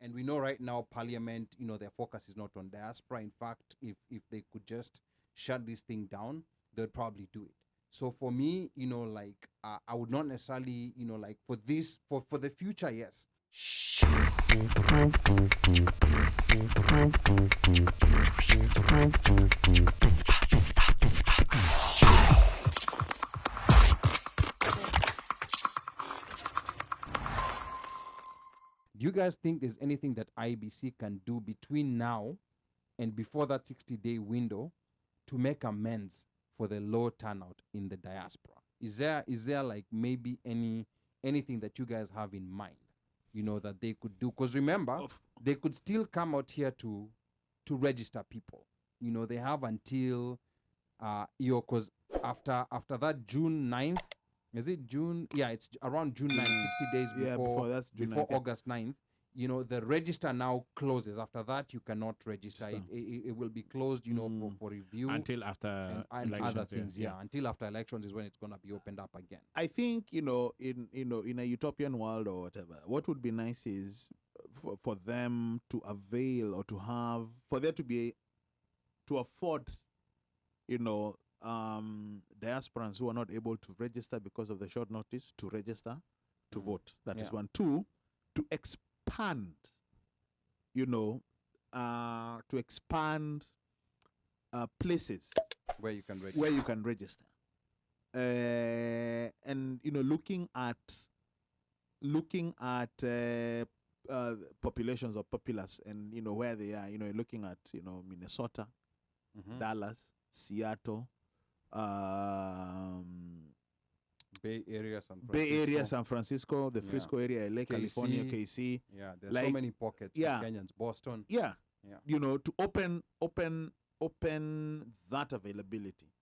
And we know right now, Parliament, their focus is not on diaspora. In fact, if they could just shut this thing down, they'd probably do it. So for me, I would not necessarily, for this, for the future, yes. Do you guys think there's anything that IEBC can do between now and before that 60-day window to make amends for the low turnout in the diaspora? Is there like maybe anything that you guys have in mind, that they could do? Because remember, they could still come out here to register people. They have until because after that June 9th, is it June? Yeah, it's around June 9th, 60 days before, before August 9th. The register now closes. After that, you cannot register. It will be closed, for review. Until after and elections. other things, until after elections is when it's going to be opened up again. I think, in a utopian world or whatever, what would be nice is for them to avail or to have, for there to be, to afford, diasporans who are not able to register because of the short notice to register to vote. That is one. Two, to expand, to expand places where you can register. And looking at populations or populace and where they are, looking at Minnesota, Dallas, Seattle, Bay Area, San Francisco, the Frisco area, LA, California, KC. Yeah, there's so many pockets. Kenyans, Boston. Yeah. To open that availability.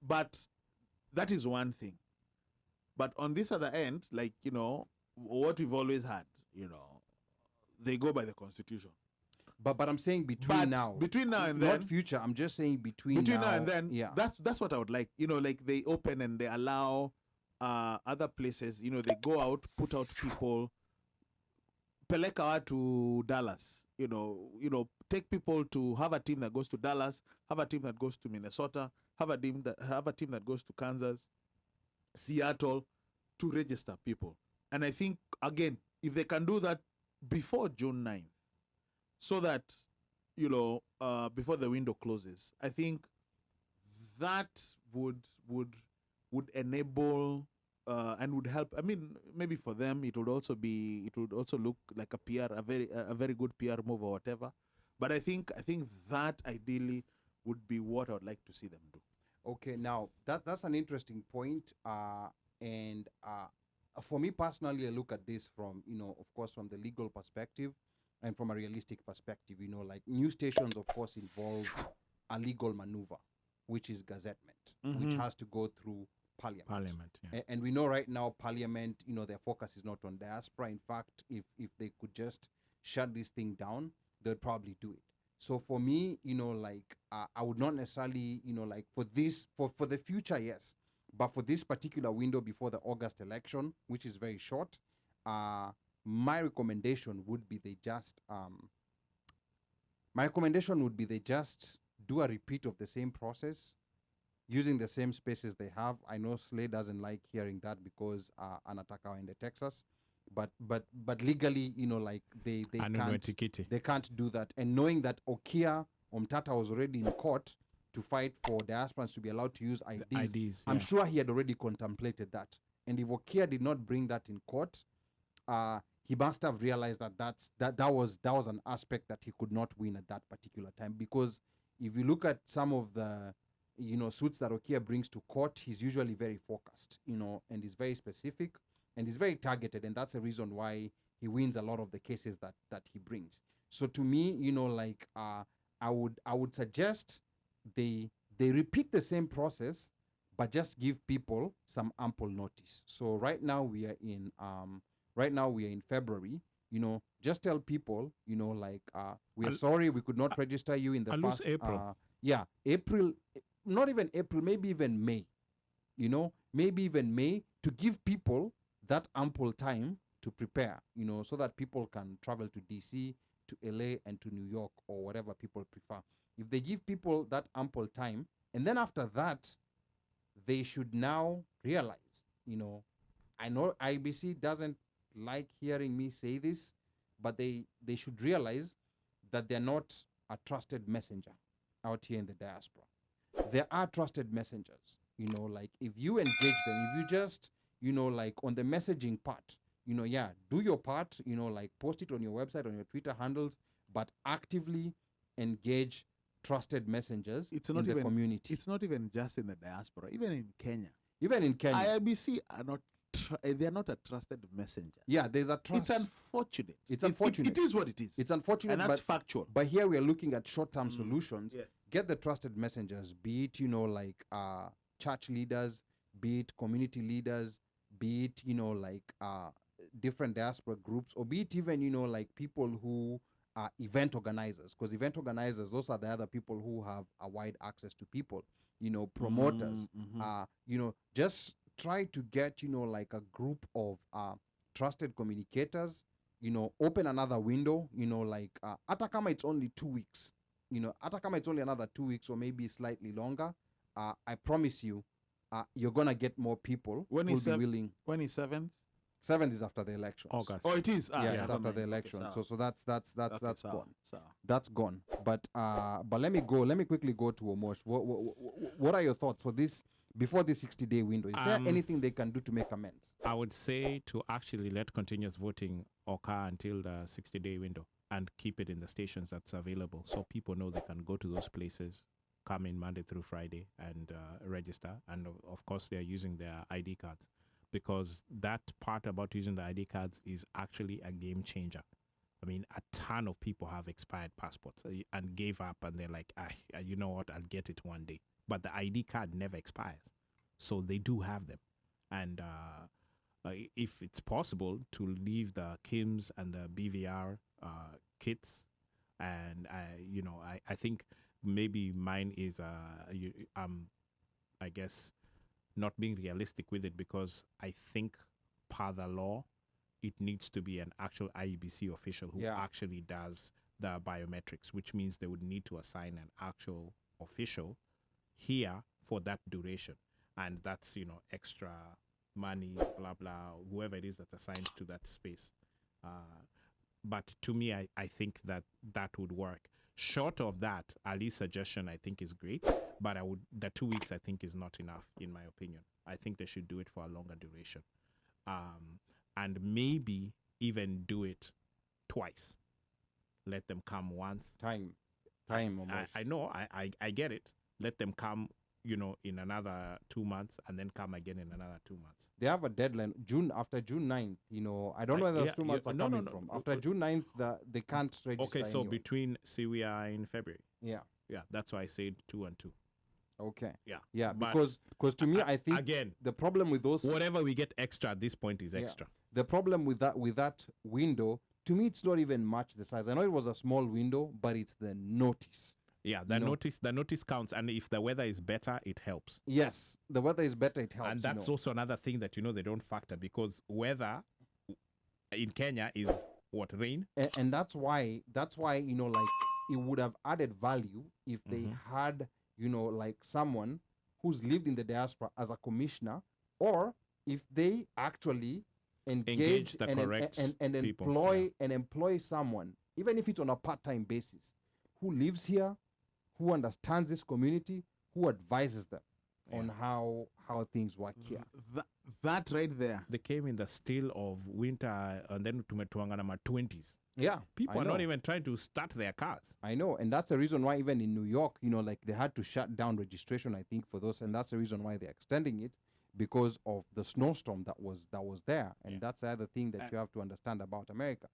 But that is one thing. But on this other end, what we've always had, they go by the Constitution. But I'm saying between now and then, not future. I'm just saying between now and then. Yeah, that's what I would like. They open and they allow other places. They go out, put out people, peleka to Dallas. Take people to have a team that goes to Dallas, have a team that goes to Minnesota, have a team that goes to Kansas, Seattle, to register people. And I think again, if they can do that before June 9th. So that, before the window closes, I think that would enable and would help. I mean, maybe for them it would also look like a very good PR move or whatever. But I think that ideally would be what I would like to see them do. Okay, now that's an interesting point. And for me personally, I look at this from of course from the legal perspective. And from a realistic perspective, news stations, of course, involve a legal maneuver, which is gazettement, which has to go through Parliament. And we know right now, Parliament, their focus is not on diaspora. In fact, if they could just shut this thing down, they'd probably do it. So for me, I would not necessarily, for the future, yes. But for this particular window before the August election, which is very short, my recommendation would be they just do a repeat of the same process using the same spaces they have. I know Slay doesn't like hearing that because anataka in the Texas, but legally, they can't do that. And knowing that Okia Omtata was already in court to fight for diasporans to be allowed to use IDs, I'm sure he had already contemplated that. And if Okia did not bring that in court, he must have realized that was an aspect that he could not win at that particular time. Because if you look at some of the suits that Okia brings to court, he's usually very focused, and he's very specific and he's very targeted, and that's the reason why he wins a lot of the cases that he brings. So to me, I would suggest they repeat the same process, but just give people some ample notice. So right now we are in February. Just tell people, we are sorry we could not register you in the first April. April, not even April, maybe even May. Maybe even May, to give people that ample time to prepare, so that people can travel to DC, to LA, and to New York, or whatever people prefer. If they give people that ample time, and then after that, they should now realize, I know IEBC doesn't like hearing me say this, but they should realize that they're not a trusted messenger out here in the diaspora. There are trusted messengers, like if you engage them, if you just, like on the messaging part, do your part, like post it on your website, on your Twitter handles, but actively engage trusted messengers in the community. It's not even just in the diaspora, even in Kenya. IEBC are not, they're not a trusted messenger. Yeah, there's a trust. It's unfortunate. It is what it is. It's unfortunate, and that's factual. But here we are looking at short-term solutions. Yes. Get the trusted messengers, be it, like church leaders, be it community leaders, be it, like different diaspora groups, or be it even, like people who are event organizers. Because event organizers, those are the other people who have a wide access to people, promoters. Just try to get, like a group of trusted communicators, open another window, like Atakama, it's only 2 weeks. Atakama, it's only another 2 weeks or maybe slightly longer. I promise you, you're going to get more people who will be willing. When is 7th? 7th is after the elections. Oh, it is? It's after the election. Okay, so that's gone. So. That's gone. But let me quickly go to Omosh. What are your thoughts for this? Before the 60-day window, is there anything they can do to make amends? I would say to actually let continuous voting occur until the 60-day window and keep it in the stations that's available, so people know they can go to those places, come in Monday through Friday and register. And of course, they're using their ID cards, because that part about using the ID cards is actually a game changer. I mean, a ton of people have expired passports and gave up, and they're like, you know what, I'll get it one day. But the ID card never expires. So they do have them. And if it's possible to leave the KIMS and the BVR kits, and, I think maybe mine is, I guess, not being realistic with it, because I think per the law, it needs to be an actual IEBC official who actually does the biometrics, which means they would need to assign an actual official here for that duration. And that's, extra money, blah, blah, whoever it is that's assigned to that space. But to me, I think that would work. Short of that, Ali's suggestion, I think, is great. But the 2 weeks, I think, is not enough, in my opinion. I think they should do it for a longer duration. And maybe even do it twice. Let them come once. Time almost. I know, I get it. Let them come, in another 2 months, and then come again in another 2 months. They have a deadline, after June 9th, I don't know where those 2 months are coming from. After June 9th, they can't register. Okay, so anyway. between, see, we are in February. Yeah. Yeah, that's why I said 2 and 2. Okay. Yeah. Yeah, because to me, I think again, the problem with those, whatever we get extra at this point is extra. The problem with that window, to me, it's not even much the size. I know it was a small window, but it's the notice. Yeah, the notice counts, and if the weather is better, it helps. Yes, the weather is better, it helps. And that's also another thing that they don't factor, because weather in Kenya is what, rain? And that's why like it would have added value if they had like someone who's lived in the diaspora as a commissioner, or if they actually engage the correct and employ someone, even if it's on a part-time basis, who lives here, who understands this community, who advises them on how things work here. That right there. They came in the still of winter, and then tumetuanga my 20s. Yeah, people are not even trying to start their cars. I know, and that's the reason why even in New York, like they had to shut down registration, I think, for those, and that's the reason why they're extending it, because of the snowstorm that was there. And that's the other thing that you have to understand about America.